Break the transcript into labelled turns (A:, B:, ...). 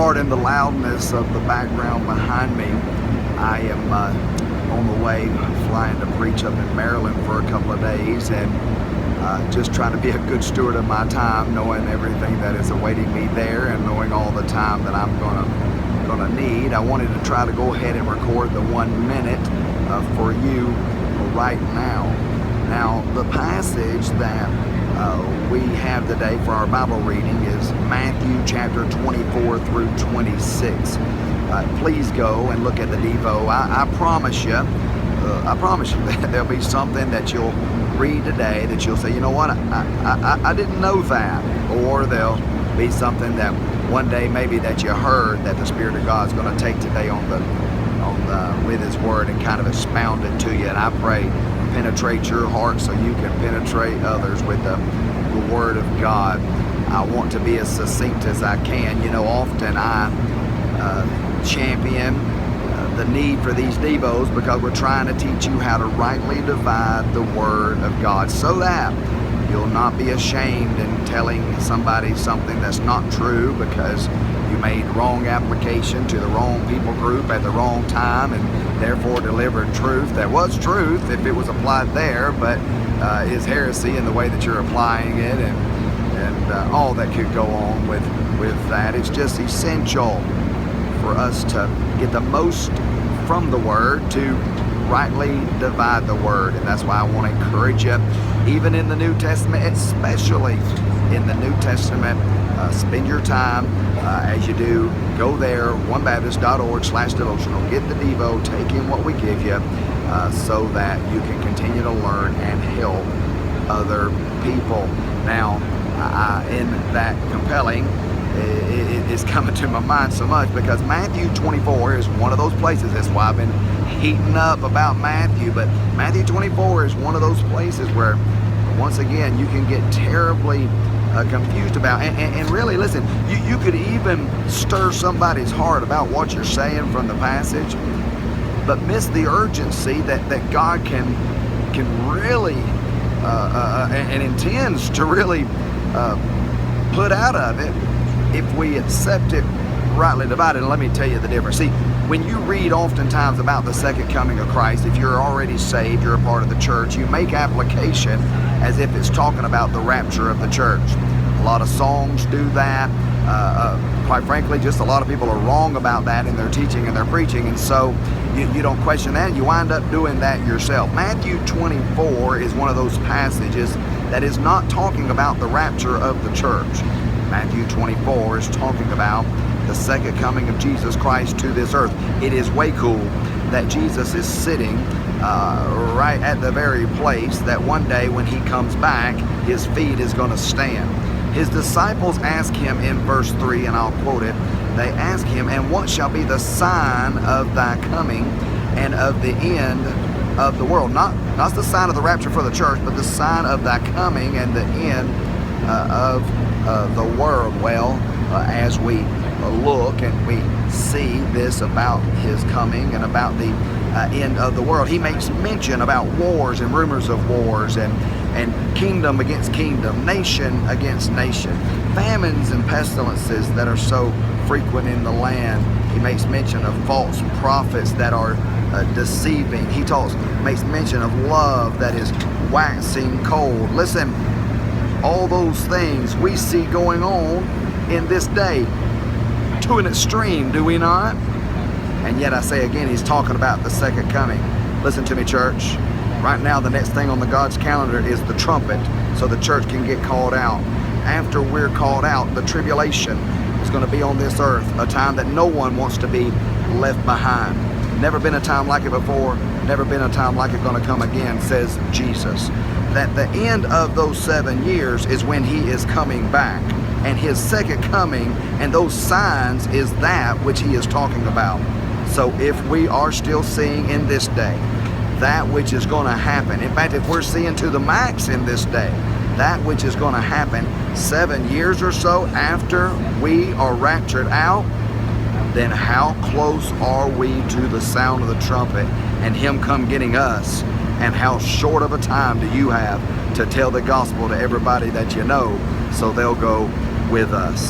A: Pardon the loudness of the background behind me. I am on the way flying to preach up in Maryland for a couple of days, and just trying to be a good steward of my time, knowing everything that is awaiting me there and knowing all the time that I'm gonna need. I wanted to try to go ahead and record the 1 minute for you right now. Now, the passage that we have today for our Bible reading is Matthew chapter 24 through 26. Please go and look at the Devo. I promise you that there'll be something that you'll read today that you'll say, you know what, I didn't know that. Or there'll be something that one day maybe that you heard that the Spirit of God's going to take today with His Word and kind of expound it to you. And I pray penetrate your heart so you can penetrate others with the Word of God. I want to be as succinct as I can. You know, often I champion the need for these devos because we're trying to teach you how to rightly divide the Word of God so that you'll not be ashamed in telling somebody something that's not true because you made wrong application to the wrong people group at the wrong time and therefore delivered truth that was truth if it was applied there, but is heresy in the way that you're applying it, and all that could go on with that. It's just essential for us to get the most from the Word to rightly divide the Word. And that's why I want to encourage you, even in the New Testament, especially in the New Testament, spend your time as you do. Go there, onebaptist.org/devotional. Get the Devo, take in what we give you so that you can continue to learn and help other people. Now, in that compelling, it is coming to my mind so much because Matthew 24 is one of those places. That's why I've been heating up about Matthew, but Matthew 24 is one of those places where once again you can get terribly confused about, and really listen, you could even stir somebody's heart about what you're saying from the passage, but miss the urgency that God can really and intends to really put out of it if we accept it rightly divided. And let me tell you the difference. See, when you read oftentimes about the second coming of Christ, if you're already saved, you're a part of the church, you make application as if it's talking about the rapture of the church. A lot of songs do that. Quite frankly, just a lot of people are wrong about that in their teaching and their preaching, and so you don't question that, and you wind up doing that yourself. Matthew 24 is one of those passages that is not talking about the rapture of the church. Matthew 24 is talking about the second coming of Jesus Christ to this earth. It is way cool that Jesus is sitting right at the very place that one day when He comes back, His feet is going to stand. His disciples ask Him in verse 3, and I'll quote it. They ask Him, "And what shall be the sign of Thy coming and of the end of the world?" Not the sign of the rapture for the church, but the sign of Thy coming and the end of the world. Well, as we look and we see this about His coming and about the end of the world, He makes mention about wars and rumors of wars and kingdom against kingdom, nation against nation, famines and pestilences that are so frequent in the land. He makes mention of false prophets that are deceiving. He makes mention of love that is waxing cold. Listen, all those things we see going on in this day to an extreme, do we not? And yet I say again, He's talking about the second coming. Listen to me, church. Right now, the next thing on the God's calendar is the trumpet, so the church can get called out. After we're called out, the tribulation is going to be on this earth, a time that no one wants to be left behind. Never been a time like it before, never been a time like it going to come again, says Jesus. That the end of those 7 years is when He is coming back, and His second coming and those signs is that which He is talking about. So if we are still seeing in this day that which is going to happen, in fact, if we're seeing to the max in this day that which is going to happen 7 years or so after we are raptured out, then how close are we to the sound of the trumpet and Him come getting us? And how short of a time do you have to tell the gospel to everybody that you know so they'll go with us?